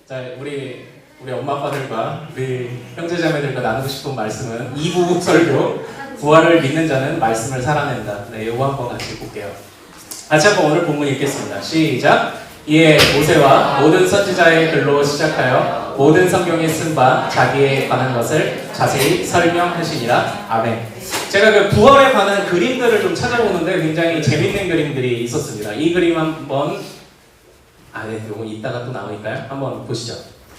자, 우리 엄마 아빠들과 우리 형제자매들과 나누고 싶은 말씀은 2부 설교 부활을 믿는 자는 말씀을 살아낸다. 네, 요거 한번 같이 볼게요. 같이 한번 오늘 본문 읽겠습니다. 시작. 이에 모세와 모든 선지자의 글로 시작하여 모든 성경에 쓴 바 자기에 관한 것을 자세히 설명하시니라. 아멘. 제가 그 부활에 관한 그림들을 좀 찾아보는데 굉장히 재밌는 그림들이 있었습니다. 이 그림 한번 네, 요거 이따가 또 나오니까요. 한번 보시죠.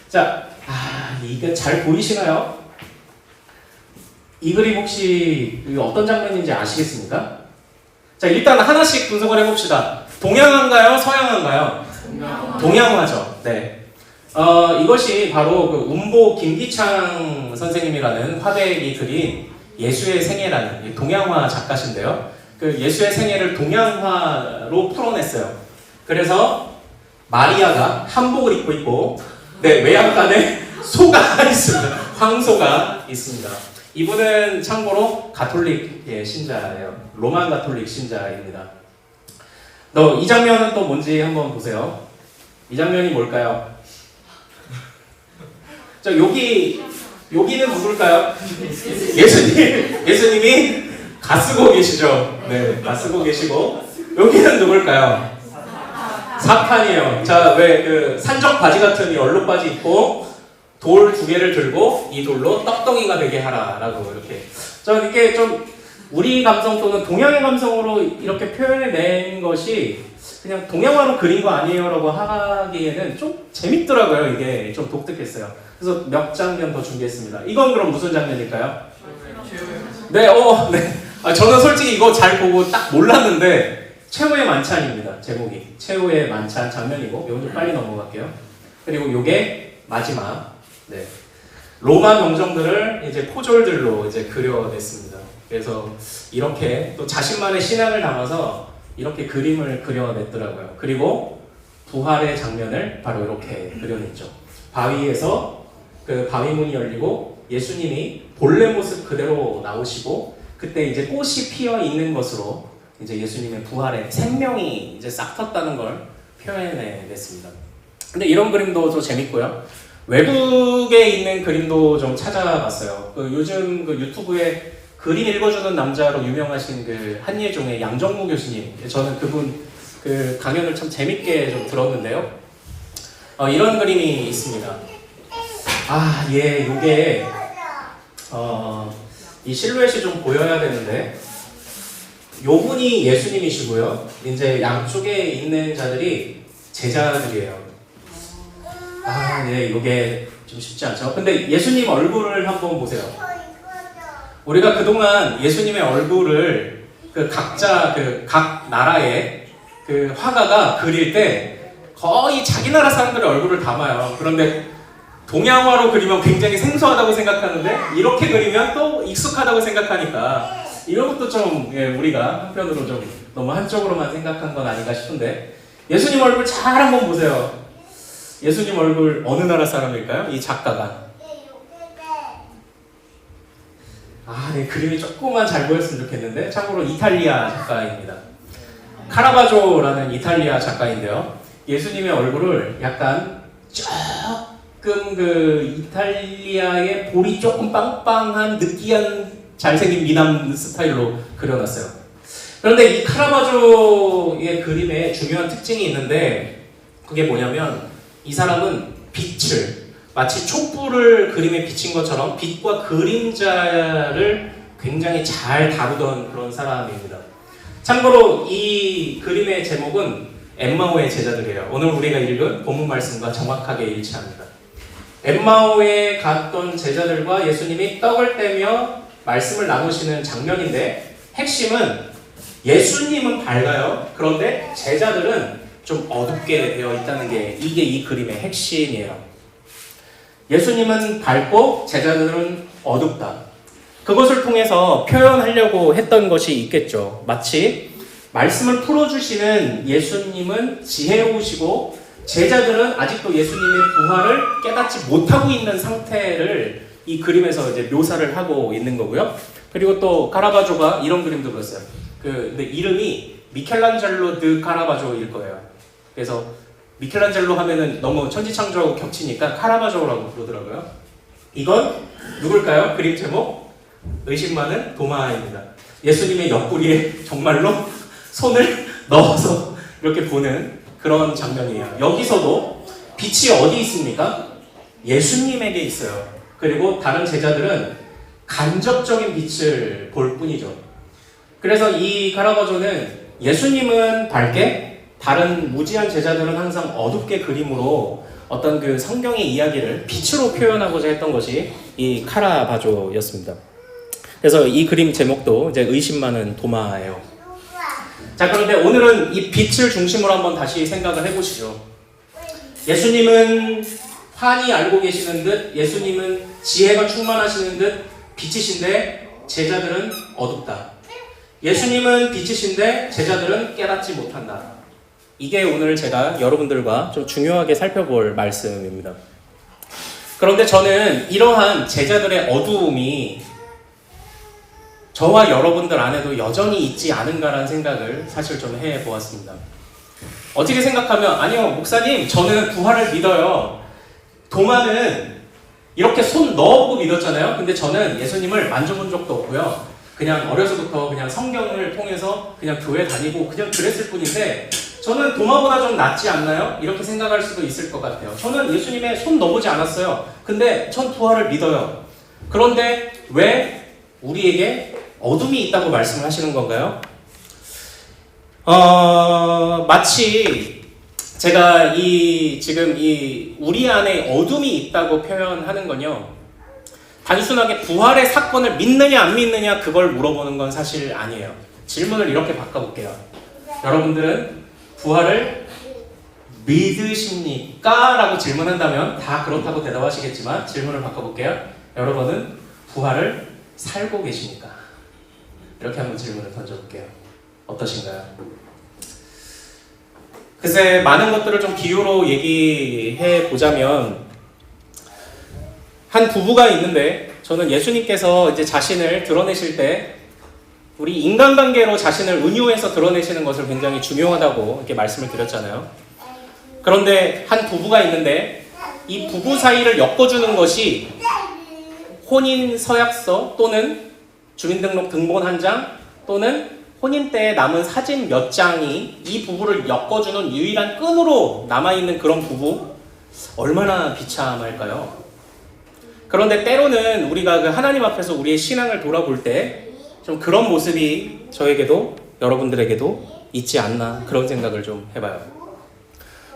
자, 이게 잘 보이시나요? 이 그림 혹시 어떤 장면인지 아시겠습니까? 자, 일단 하나씩 분석을 해봅시다. 동양화인가요? 서양화인가요? 동양화죠. 네. 이것이 바로 그 운보 김기창 선생님이라는 화백이 그린 예수의 생애라는 동양화 작가신데요. 그 예수의 생애를 동양화로 풀어냈어요. 그래서 마리아가 한복을 입고 있고, 네, 외양간에 소가 있습니다. 황소가 있습니다. 이분은 참고로 가톨릭 신자예요. 로만 가톨릭 신자입니다. 이 장면은 또 뭔지 한번 보세요. 이 장면이 뭘까요? 자, 여기는 누굴까요? 예수님이 가쓰고 계시죠. 네, 가쓰고 계시고, 여기는 누굴까요? 사탄이에요. 자, 왜 그 산적 바지 같은 이 얼룩바지 입고 돌 2개를 들고 이 돌로 떡덩이가 되게 하라라고 이렇게. 이게 좀 우리 감성 또는 동양의 감성으로 이렇게 표현해낸 것이 그냥 동양화로 그린 거 아니에요라고 하기에는 좀 재밌더라고요. 이게 좀 독특했어요. 그래서 몇 장면 더 준비했습니다. 이건 그럼 무슨 장면일까요? 네, 네. 저는 솔직히 이거 잘 보고 딱 몰랐는데 최후의 만찬입니다. 제목이 최후의 만찬 장면이고, 이건 좀 빨리 넘어갈게요. 그리고 이게 마지막, 네, 로마 병정들을 이제 포졸들로 이제 그려냈습니다. 그래서 이렇게 또 자신만의 신앙을 담아서 이렇게 그림을 그려냈더라고요. 그리고 부활의 장면을 바로 이렇게 그려냈죠. 바위에서 그 바위문이 열리고 예수님이 본래 모습 그대로 나오시고, 그때 이제 꽃이 피어 있는 것으로 이제 예수님의 부활의 생명이 이제 싹 텄다는 걸 표현해냈습니다. 근데 이런 그림도 좀 재밌고요. 외국에 있는 그림도 좀 찾아봤어요. 요즘 그 유튜브에 그림 읽어주는 남자로 유명하신 그 한예종의 양정무 교수님, 저는 그분 그 강연을 참 재밌게 좀 들었는데요. 이런 그림이 있습니다. 요게 이 실루엣이 좀 보여야 되는데, 요분이 예수님이시고요. 이제 양쪽에 있는 자들이 제자들이에요. 네, 요게 좀 쉽지 않죠. 근데 예수님 얼굴을 한번 보세요. 우리가 그동안 예수님의 얼굴을 각자 각 나라의 그 화가가 그릴 때 거의 자기 나라 사람들의 얼굴을 담아요. 그런데 동양화로 그리면 굉장히 생소하다고 생각하는데 이렇게 그리면 또 익숙하다고 생각하니까 이런 것도 좀 우리가 한편으로 좀 너무 한쪽으로만 생각한 건 아닌가 싶은데, 예수님 얼굴 잘 한번 보세요. 예수님 얼굴 어느 나라 사람일까요? 이 작가가. 네, 그림이 조금만 잘 보였으면 좋겠는데, 참고로 이탈리아 작가입니다. 카라바조라는 이탈리아 작가인데요. 예수님의 얼굴을 약간 조금 이탈리아의 볼이 조금 빵빵한 느끼한 잘생긴 미남 스타일로 그려놨어요. 그런데 이 카라바조의 그림에 중요한 특징이 있는데, 그게 뭐냐면 이 사람은 빛을 마치 촛불을 그림에 비친 것처럼 빛과 그림자를 굉장히 잘 다루던 그런 사람입니다. 참고로 이 그림의 제목은 엠마오의 제자들이에요. 오늘 우리가 읽은 본문 말씀과 정확하게 일치합니다. 엠마오에 갔던 제자들과 예수님이 떡을 떼며 말씀을 나누시는 장면인데, 핵심은 예수님은 밝아요. 그런데 제자들은 좀 어둡게 되어 있다는 게 이게 이 그림의 핵심이에요. 예수님은 밝고 제자들은 어둡다. 그것을 통해서 표현하려고 했던 것이 있겠죠. 마치 말씀을 풀어주시는 예수님은 지혜로우시고 제자들은 아직도 예수님의 부활을 깨닫지 못하고 있는 상태를 이 그림에서 이제 묘사를 하고 있는 거고요. 그리고 또 카라바조가 이런 그림도 그렸어요. 근데 이름이 미켈란젤로 드 카라바조일 거예요. 그래서 미켈란젤로 하면은 너무 천지창조하고 겹치니까 카라바조라고 부르더라고요. 이건 누굴까요? 그림 제목? 의심 많은 도마입니다. 예수님의 옆구리에 정말로 손을 넣어서 이렇게 보는 그런 장면이에요. 여기서도 빛이 어디 있습니까? 예수님에게 있어요. 그리고 다른 제자들은 간접적인 빛을 볼 뿐이죠. 그래서 이 카라바조는 예수님은 밝게, 다른 무지한 제자들은 항상 어둡게 그림으로 어떤 그 성경의 이야기를 빛으로 표현하고자 했던 것이 이 카라바조였습니다. 그래서 이 그림 제목도 이제 의심 많은 도마예요. 자, 그런데 오늘은 이 빛을 중심으로 한번 다시 생각을 해보시죠. 예수님은 환히 알고 계시는 듯, 예수님은 지혜가 충만하시는 듯 빛이신데 제자들은 어둡다. 예수님은 빛이신데 제자들은 깨닫지 못한다. 이게 오늘 제가 여러분들과 좀 중요하게 살펴볼 말씀입니다. 그런데 저는 이러한 제자들의 어두움이 저와 여러분들 안에도 여전히 있지 않은가라는 생각을 사실 좀 해보았습니다. 어떻게 생각하면, 아니요, 목사님, 저는 부활을 믿어요. 도마는 이렇게 손 넣어보고 믿었잖아요. 근데 저는 예수님을 만져본 적도 없고요. 그냥 어려서부터 그냥 성경을 통해서 그냥 교회 다니고 그냥 그랬을 뿐인데 저는 도마보다 좀 낫지 않나요? 이렇게 생각할 수도 있을 것 같아요. 저는 예수님의 손 넣어보지 않았어요. 근데 전 부활을 믿어요. 그런데 왜 우리에게 어둠이 있다고 말씀을 하시는 건가요? 마치 제가 지금 우리 안에 어둠이 있다고 표현하는 건요, 단순하게 부활의 사건을 믿느냐 안 믿느냐 그걸 물어보는 건 사실 아니에요. 질문을 이렇게 바꿔볼게요. 여러분들은 부활을 믿으십니까? 라고 질문한다면 다 그렇다고 대답하시겠지만 질문을 바꿔볼게요. 여러분은 부활을 살고 계십니까? 이렇게 한번 질문을 던져볼게요. 어떠신가요? 글쎄, 많은 것들을 좀 비유로 얘기해 보자면, 한 부부가 있는데, 저는 예수님께서 이제 자신을 드러내실 때, 우리 인간관계로 자신을 은유해서 드러내시는 것을 굉장히 중요하다고 이렇게 말씀을 드렸잖아요. 그런데 한 부부가 있는데, 이 부부 사이를 엮어주는 것이 혼인 서약서 또는 주민등록 등본 한 장 또는 혼인 때 남은 사진 몇 장이 이 부부를 엮어주는 유일한 끈으로 남아있는 그런 부부, 얼마나 비참할까요? 그런데 때로는 우리가 그 하나님 앞에서 우리의 신앙을 돌아볼 때 좀 그런 모습이 저에게도 여러분들에게도 있지 않나, 그런 생각을 좀 해봐요.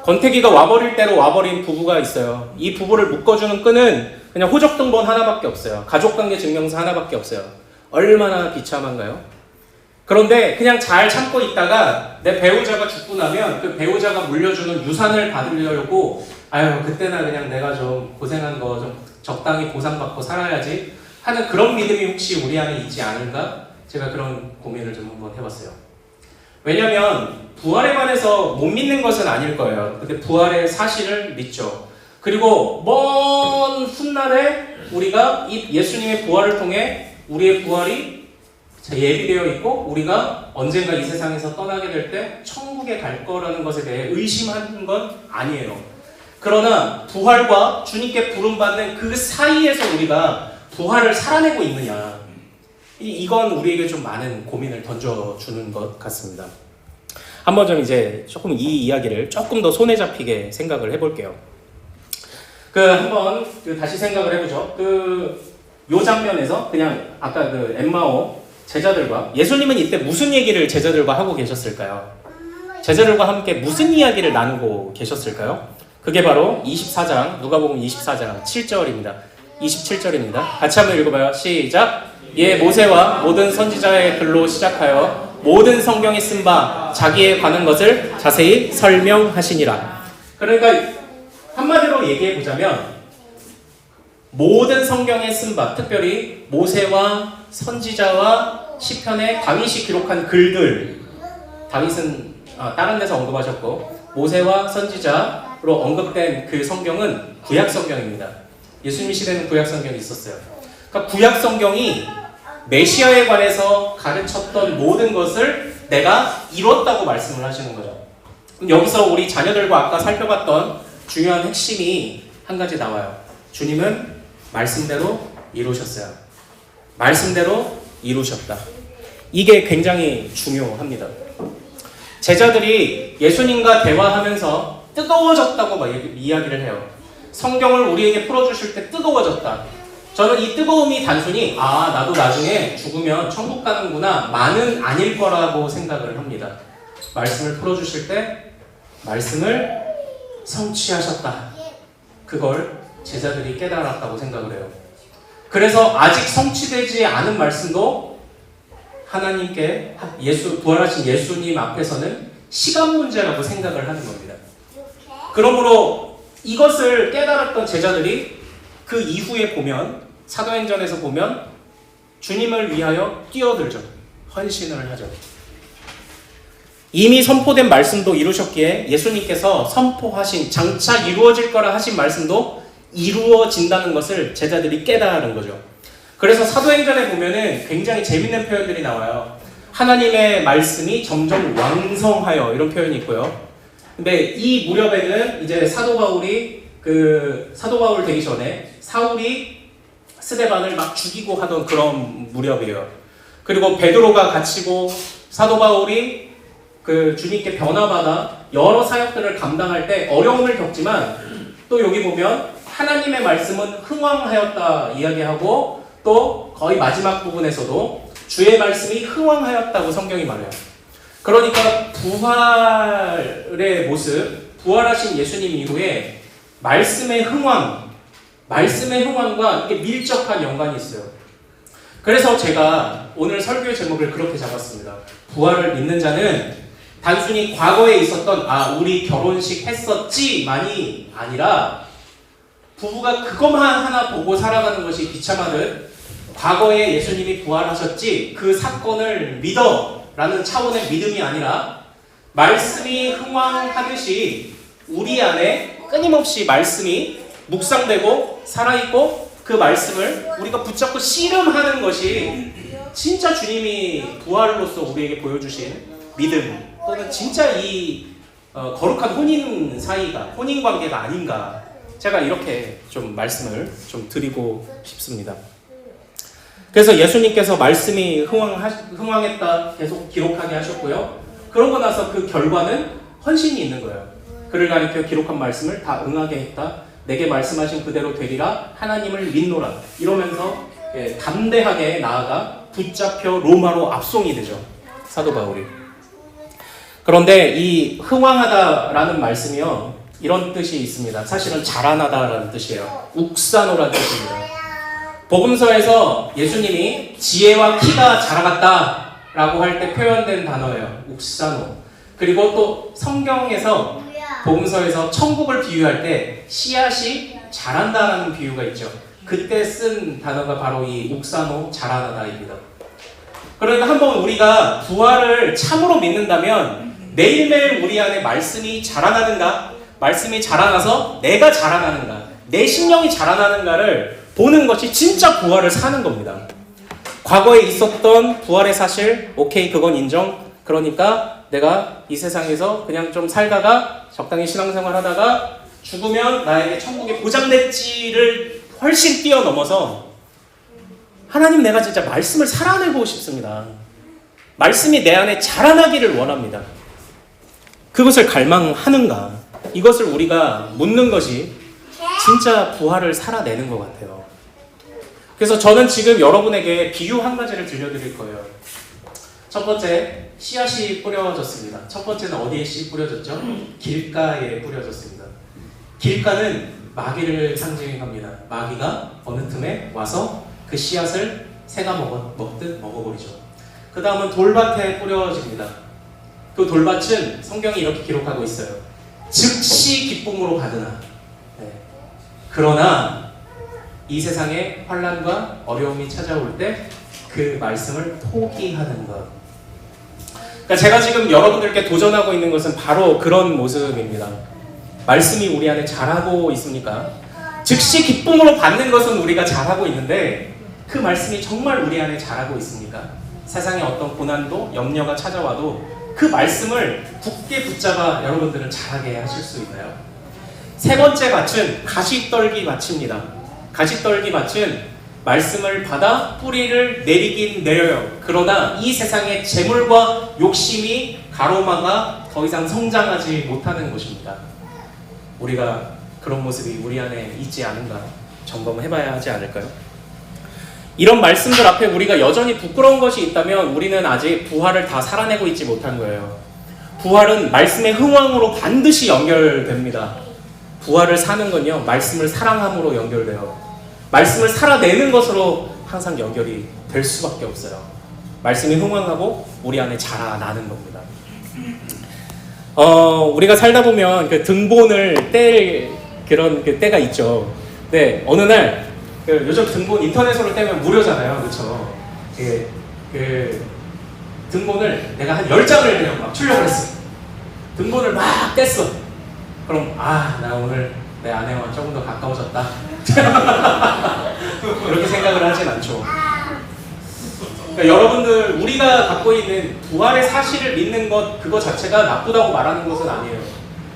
권태기가 와버릴 대로 와버린 부부가 있어요. 이 부부를 묶어주는 끈은 그냥 호적등본 하나밖에 없어요. 가족관계 증명서 하나밖에 없어요. 얼마나 비참한가요? 그런데 그냥 잘 참고 있다가 내 배우자가 죽고 나면 그 배우자가 물려주는 유산을 받으려고, 아유, 그때나 그냥 내가 좀 고생한 거 좀 적당히 보상받고 살아야지 하는 그런 믿음이 혹시 우리 안에 있지 않은가? 제가 그런 고민을 좀 한번 해봤어요. 왜냐면 부활에 관해서 못 믿는 것은 아닐 거예요. 근데 부활의 사실을 믿죠. 그리고 먼 훗날에 우리가 이 예수님의 부활을 통해 우리의 부활이 예비되어 있고 우리가 언젠가 이 세상에서 떠나게 될 때 천국에 갈 거라는 것에 대해 의심하는 건 아니에요. 그러나 부활과 주님께 부름받는 그 사이에서 우리가 부활을 살아내고 있느냐, 이건 우리에게 좀 많은 고민을 던져주는 것 같습니다. 한번 좀 이제 조금 이 이야기를 조금 더 손에 잡히게 생각을 해볼게요. 한번 다시 생각을 해보죠. 요 장면에서 그냥 아까 엠마오 제자들과, 예수님은 이때 무슨 얘기를 제자들과 하고 계셨을까요? 제자들과 함께 무슨 이야기를 나누고 계셨을까요? 그게 바로 24장, 누가복음 24장 7절입니다. 27절입니다. 같이 한번 읽어봐요. 시작! 예, 모세와 모든 선지자의 글로 시작하여 모든 성경에 쓴 바 자기에 관한 것을 자세히 설명하시니라. 그러니까 한마디로 얘기해보자면 모든 성경에 쓴 바, 특별히 모세와 선지자와 시편에 다윗이 기록한 글들, 다윗은 다른 데서 언급하셨고 모세와 선지자로 언급된 그 성경은 구약 성경입니다. 예수님 시대는 구약 성경이 있었어요. 그러니까 구약 성경이 메시아에 관해서 가르쳤던 모든 것을 내가 이뤘다고 말씀을 하시는 거죠. 그럼 여기서 우리 자녀들과 아까 살펴봤던 중요한 핵심이 한 가지 나와요. 주님은 말씀대로 이루셨어요. 말씀대로 이루셨다. 이게 굉장히 중요합니다. 제자들이 예수님과 대화하면서 뜨거워졌다고 막 이야기를 해요. 성경을 우리에게 풀어주실 때 뜨거워졌다. 저는 이 뜨거움이 단순히 나도 나중에 죽으면 천국 가는구나 만은 아닐 거라고 생각을 합니다. 말씀을 풀어주실 때 말씀을 성취하셨다. 그걸 제자들이 깨달았다고 생각을 해요. 그래서 아직 성취되지 않은 말씀도 하나님께 부활하신 예수님 앞에서는 시간 문제라고 생각을 하는 겁니다. 그러므로 이것을 깨달았던 제자들이 그 이후에 보면 사도행전에서 보면 주님을 위하여 뛰어들죠. 헌신을 하죠. 이미 선포된 말씀도 이루셨기에 예수님께서 선포하신 장차 이루어질 거라 하신 말씀도 이루어진다는 것을 제자들이 깨달은 거죠. 그래서 사도행전에 보면은 굉장히 재밌는 표현들이 나와요. 하나님의 말씀이 점점 왕성하여 이런 표현이 있고요. 근데 이 무렵에는 이제 사도 바울 되기 전에 사울이 스데반을 막 죽이고 하던 그런 무렵이에요. 그리고 베드로가 갇히고 사도 바울이 주님께 변화받아 여러 사역들을 감당할 때 어려움을 겪지만 또 여기 보면 하나님의 말씀은 흥왕하였다 이야기하고 또 거의 마지막 부분에서도 주의 말씀이 흥왕하였다고 성경이 말해요. 그러니까 부활의 모습, 부활하신 예수님 이후에 말씀의 흥왕과 이게 밀접한 연관이 있어요. 그래서 제가 오늘 설교의 제목을 그렇게 잡았습니다. 부활을 믿는 자는 단순히 과거에 있었던 우리 결혼식 했었지만이 아니라 부부가 그것만 하나 보고 살아가는 것이 비참하듯 과거에 예수님이 부활하셨지 그 사건을 믿어 라는 차원의 믿음이 아니라 말씀이 흥왕하듯이 우리 안에 끊임없이 말씀이 묵상되고 살아있고 그 말씀을 우리가 붙잡고 씨름하는 것이 진짜 주님이 부활로서 우리에게 보여주신 믿음 또는 진짜 이 거룩한 혼인관계가 아닌가 제가 이렇게 좀 말씀을 좀 드리고 싶습니다. 그래서 예수님께서 말씀이 흥왕했다 계속 기록하게 하셨고요. 그러고 나서 그 결과는 헌신이 있는 거예요. 그를 가리켜 기록한 말씀을 다 응하게 했다. 내게 말씀하신 그대로 되리라. 하나님을 믿노라. 이러면서 담대하게 나아가 붙잡혀 로마로 압송이 되죠. 사도 바울이. 그런데 이 흥왕하다라는 말씀이요. 이런 뜻이 있습니다. 사실은 자라나다라는 뜻이에요. 욱사노라는 뜻입니다. 복음서에서 예수님이 지혜와 키가 자라갔다 라고 할 때 표현된 단어예요. 욱사노. 그리고 또 성경에서 복음서에서 천국을 비유할 때 씨앗이 자란다라는 비유가 있죠. 그때 쓴 단어가 바로 이 욱사노 자라나다입니다. 그러니까 한번 우리가 부활을 참으로 믿는다면 매일매일 우리 안에 말씀이 자라나는가? 말씀이 자라나서 내가 자라나는가? 내 심령이 자라나는가를 보는 것이 진짜 부활을 사는 겁니다. 과거에 있었던 부활의 사실, 오케이, 그건 인정. 그러니까 내가 이 세상에서 그냥 좀 살다가 적당히 신앙생활 하다가 죽으면 나에게 천국이 보장됐지를 훨씬 뛰어넘어서 하나님 내가 진짜 말씀을 살아내고 싶습니다. 말씀이 내 안에 자라나기를 원합니다. 그것을 갈망하는가? 이것을 우리가 묻는 것이 진짜 부활을 살아내는 것 같아요. 그래서 저는 지금 여러분에게 비유 한 가지를 들려드릴 거예요. 첫 번째, 씨앗이 뿌려졌습니다. 첫 번째는 어디에 씨 뿌려졌죠? 길가에 뿌려졌습니다. 길가는 마귀를 상징합니다. 마귀가 어느 틈에 와서 그 씨앗을 새가 먹듯 먹어버리죠. 그 다음은 돌밭에 뿌려집니다. 그 돌밭은 성경이 이렇게 기록하고 있어요. 즉시 기쁨으로 받으나. 그러나 이 세상에 환난과 어려움이 찾아올 때 그 말씀을 포기하는 것. 그러니까 제가 지금 여러분들께 도전하고 있는 것은 바로 그런 모습입니다. 말씀이 우리 안에 자라고 있습니까? 즉시 기쁨으로 받는 것은 우리가 잘하고 있는데 그 말씀이 정말 우리 안에 자라고 있습니까? 세상에 어떤 고난도 염려가 찾아와도 그 말씀을 굳게 붙잡아 여러분들은 잘하게 하실 수 있나요? 세 번째 밭은 가시떨기 밭입니다. 가시떨기 밭은 말씀을 받아 뿌리를 내리긴 내려요. 그러나 이 세상의 재물과 욕심이 가로막아 더 이상 성장하지 못하는 것입니다. 우리가 그런 모습이 우리 안에 있지 않은가 점검해봐야 하지 않을까요? 이런 말씀들 앞에 우리가 여전히 부끄러운 것이 있다면 우리는 아직 부활을 다 살아내고 있지 못한 거예요. 부활은 말씀의 흥왕으로 반드시 연결됩니다. 부활을 사는 건요, 말씀을 사랑함으로 연결돼요. 말씀을 살아내는 것으로 항상 연결이 될 수밖에 없어요. 말씀이 흥왕하고 우리 안에 자라나는 겁니다. 우리가 살다 보면 그 등본을 뗄 그런 그 때가 있죠. 네, 어느 날 요즘 등본 인터넷으로 떼면 무료잖아요, 그렇죠? 그 등본을 내가 한 10장을 그냥 막 출력을 했어. 등본을 막 뗐어. 그럼 나 오늘 내 아내와 조금 더 가까워졌다. 이렇게 생각을 하진 않죠. 그러니까 여러분들, 우리가 갖고 있는 부활의 사실을 믿는 것 그거 자체가 나쁘다고 말하는 것은 아니에요.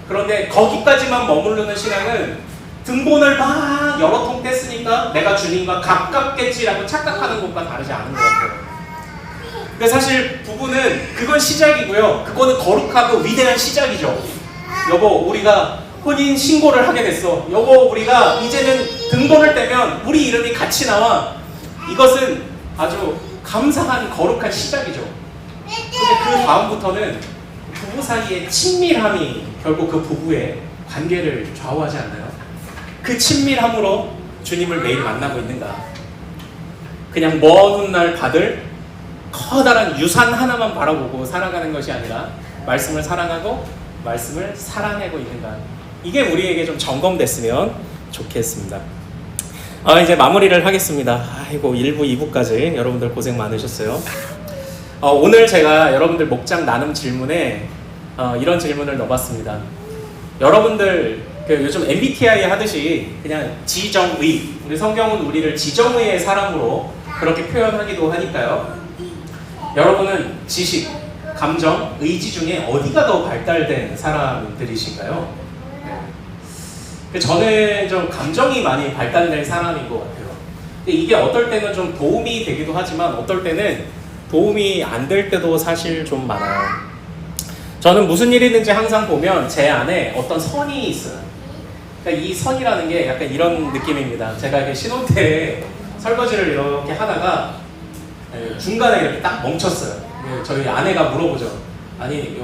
그런데 거기까지만 머무르는 신앙은 등본을 막 여러 통 뗐으니까 내가 주님과 가깝겠지라고 착각하는 것과 다르지 않은 것 같아요. 근데 사실 부부는 그건 시작이고요. 그거는 거룩하고 위대한 시작이죠. 여보, 우리가 혼인 신고를 하게 됐어. 여보, 우리가 이제는 등본을 떼면 우리 이름이 같이 나와. 이것은 아주 감사한 거룩한 시작이죠. 근데 그 다음부터는 부부 사이의 친밀함이 결국 그 부부의 관계를 좌우하지 않나요? 그 친밀함으로 주님을 매일 만나고 있는가? 그냥 먼 훗날 받을 커다란 유산 하나만 바라보고 살아가는 것이 아니라 말씀을 사랑하고 말씀을 살아내고 있는가? 이게 우리에게 좀 점검됐으면 좋겠습니다. 이제 마무리를 하겠습니다. 아이고, 1부, 2부까지 여러분들 고생 많으셨어요. 오늘 제가 여러분들 목장 나눔 질문에 이런 질문을 넣어봤습니다. 여러분들 요즘 MBTI 하듯이 그냥 지정의, 우리 성경은 우리를 지정의의 사람으로 그렇게 표현하기도 하니까요. 여러분은 지식, 감정, 의지 중에 어디가 더 발달된 사람들이신가요? 네. 저는 좀 감정이 많이 발달된 사람인 것 같아요. 근데 이게 어떨 때는 좀 도움이 되기도 하지만 어떨 때는 도움이 안 될 때도 사실 좀 많아요. 저는 무슨 일이 있는지 항상 보면 제 안에 어떤 선이 있어요. 그러니까 이 선이라는 게 약간 이런 느낌입니다. 제가 이렇게 신혼 때 설거지를 이렇게 하다가 중간에 이렇게 딱 멈췄어요. 저희 아내가 물어보죠. 아니,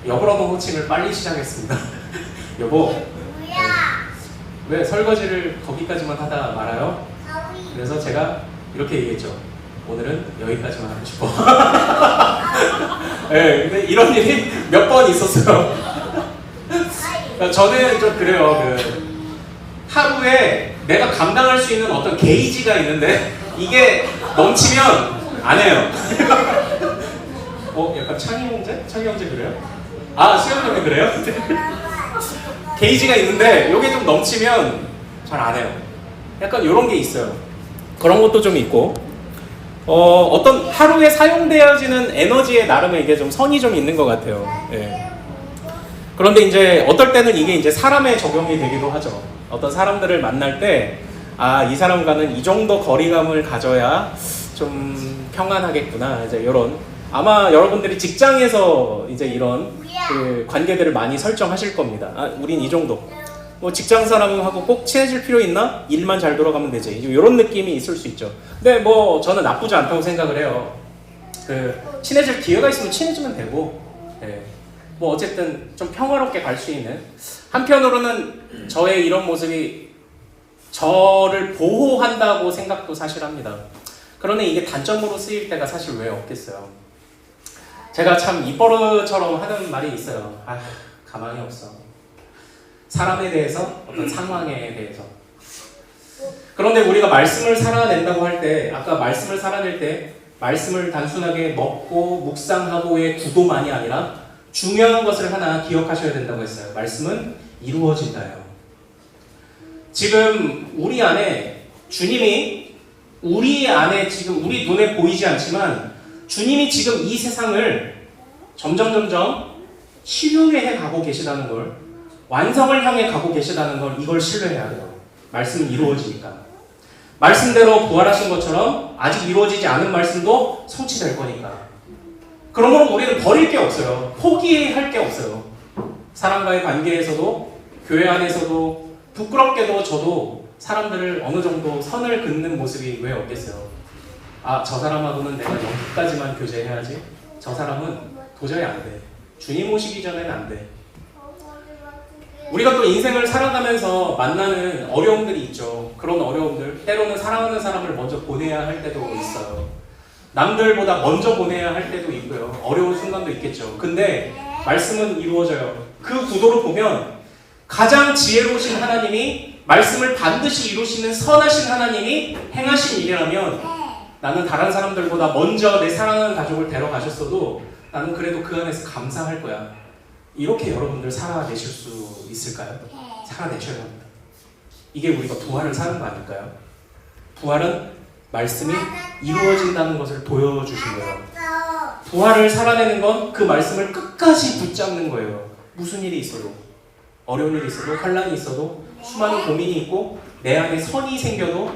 여보라고 호칭을 빨리 시작했습니다. 여보, 왜 설거지를 거기까지만 하다 말아요? 그래서 제가 이렇게 얘기했죠. 오늘은 여기까지만 하고 싶어. 네, 근데 이런 일이 몇 번 있었어요. 저는 좀 그래요. 하루에 내가 감당할 수 있는 어떤 게이지가 있는데 이게 넘치면 안 해요. 약간 창희 형제? 창희 형제 그래요? 수영 형이 그래요? 게이지가 있는데 이게 좀 넘치면 잘 안 해요. 약간 이런 게 있어요. 그런 것도 좀 있고, 어떤 하루에 사용되어지는 에너지에 나름의 이게 좀 선이 좀 있는 것 같아요. 예. 그런데 이제 어떨 때는 이게 이제 사람에 적용이 되기도 하죠. 어떤 사람들을 만날 때, 이 사람과는 이 정도 거리감을 가져야 좀 평안하겠구나. 이제 이런, 아마 여러분들이 직장에서 이제 이런 그 관계들을 많이 설정하실 겁니다. 우린 이 정도. 직장 사람하고 꼭 친해질 필요 있나? 일만 잘 돌아가면 되지. 이런 느낌이 있을 수 있죠. 근데 저는 나쁘지 않다고 생각을 해요. 친해질 기회가 있으면 친해지면 되고, 어쨌든 좀 평화롭게 갈 수 있는. 한편으로는 저의 이런 모습이 저를 보호한다고 생각도 사실 합니다. 그러나 이게 단점으로 쓰일 때가 사실 왜 없겠어요. 제가 참 입버릇처럼 하는 말이 있어요. 가망이 없어. 사람에 대해서, 어떤 상황에 대해서. 그런데 우리가 말씀을 살아낸다고 할 때, 아까 말씀을 살아낼 때 말씀을 단순하게 먹고 묵상하고의 구도만이 아니라 중요한 것을 하나 기억하셔야 된다고 했어요. 말씀은 이루어진다요. 지금 우리 안에 주님이 우리 안에 지금 우리 눈에 보이지 않지만 주님이 지금 이 세상을 점점 치유해 가고 계시다는 걸, 완성을 향해 가고 계시다는 걸, 이걸 신뢰해야 돼요. 말씀은 이루어지니까. 말씀대로 부활하신 것처럼 아직 이루어지지 않은 말씀도 성취될 거니까. 그러므로 우리는 버릴 게 없어요. 포기할 게 없어요. 사람과의 관계에서도, 교회 안에서도, 부끄럽게도 저도 사람들을 어느 정도 선을 긋는 모습이 왜 없겠어요. 아, 저 사람하고는 내가 여기까지만 교제해야지. 저 사람은 도저히 안 돼. 주님 오시기 전에는 안 돼. 우리가 또 인생을 살아가면서 만나는 어려움들이 있죠. 그런 어려움들, 때로는 사랑하는 사람을 먼저 보내야 할 때도 있어요. 남들보다 먼저 보내야 할 때도 있고요. 어려운 순간도 있겠죠. 근데 말씀은 이루어져요. 그 구도로 보면 가장 지혜로우신 하나님이 말씀을 반드시 이루시는 선하신 하나님이 행하신 일이라면, 나는 다른 사람들보다 먼저 내 사랑하는 가족을 데려가셨어도 나는 그래도 그 안에서 감사할 거야. 이렇게 여러분들 살아내실 수 있을까요? 살아내셔야 합니다. 이게 우리가 부활을 사는 거 아닐까요? 부활은 말씀이 이루어진다는 것을 보여주신 거예요. 부활을 살아내는 건 그 말씀을 끝까지 붙잡는 거예요. 무슨 일이 있어도, 어려운 일이 있어도, 환란이 있어도, 수많은 고민이 있고 내 안에 선이 생겨도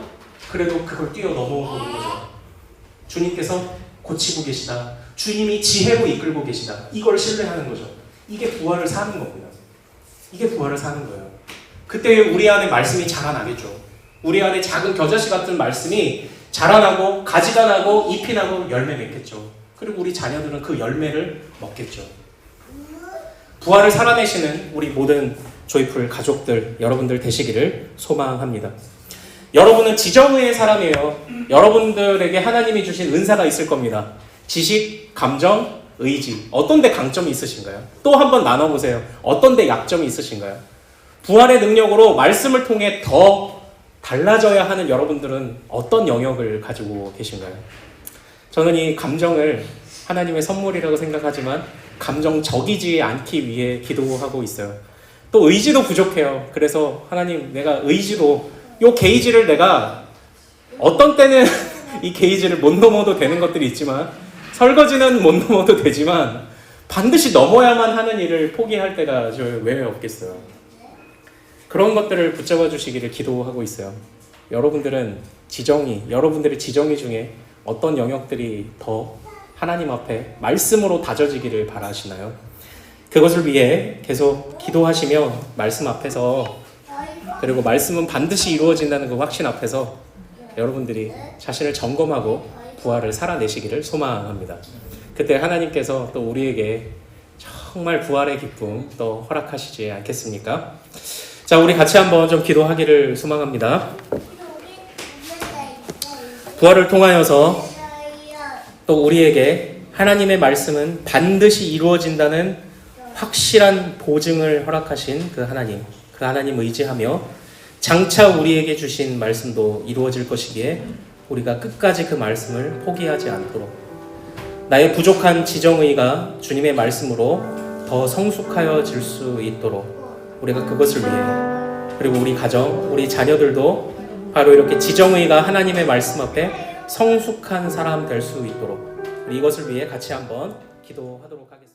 그래도 그걸 뛰어넘어보는 거죠. 주님께서 고치고 계시다. 주님이 지혜로 이끌고 계시다. 이걸 신뢰하는 거죠. 이게 부활을 사는 거고요. 이게 부활을 사는 거예요. 그때 우리 안에 말씀이 자라나겠죠. 우리 안에 작은 겨자씨 같은 말씀이 자라나고 가지가 나고 잎이 나고 열매 맺겠죠. 그리고 우리 자녀들은 그 열매를 먹겠죠. 부활을 살아내시는 우리 모든 조이풀 가족들, 여러분들 되시기를 소망합니다. 여러분은 지정의의 사람이에요. 여러분들에게 하나님이 주신 은사가 있을 겁니다. 지식, 감정, 의지. 어떤 데 강점이 있으신가요? 또 한번 나눠보세요. 어떤 데 약점이 있으신가요? 부활의 능력으로 말씀을 통해 더 달라져야 하는 여러분들은 어떤 영역을 가지고 계신가요? 저는 이 감정을 하나님의 선물이라고 생각하지만 감정적이지 않기 위해 기도하고 있어요. 또 의지도 부족해요. 그래서 하나님, 내가 의지로 요 게이지를 내가 어떤 때는 이 게이지를 못 넘어도 되는 것들이 있지만, 설거지는 못 넘어도 되지만 반드시 넘어야만 하는 일을 포기할 때가 저 왜 없겠어요. 그런 것들을 붙잡아 주시기를 기도하고 있어요. 여러분들은 여러분들의 지정의 중에 어떤 영역들이 더 하나님 앞에 말씀으로 다져지기를 바라시나요? 그것을 위해 계속 기도하시며 말씀 앞에서, 그리고 말씀은 반드시 이루어진다는 그 확신 앞에서 여러분들이 자신을 점검하고 부활을 살아내시기를 소망합니다. 그때 하나님께서 또 우리에게 정말 부활의 기쁨 또 허락하시지 않겠습니까? 자, 우리 같이 한번 좀 기도하기를 소망합니다. 부활을 통하여서 또 우리에게 하나님의 말씀은 반드시 이루어진다는 확실한 보증을 허락하신 그 하나님 의지하며 장차 우리에게 주신 말씀도 이루어질 것이기에 우리가 끝까지 그 말씀을 포기하지 않도록, 나의 부족한 지정의가 주님의 말씀으로 더 성숙하여질 수 있도록 우리가 그것을 위해, 그리고 우리 가정, 우리 자녀들도 바로 이렇게 지정의가 하나님의 말씀 앞에 성숙한 사람 될 수 있도록 이것을 위해 같이 한번 기도하도록 하겠습니다.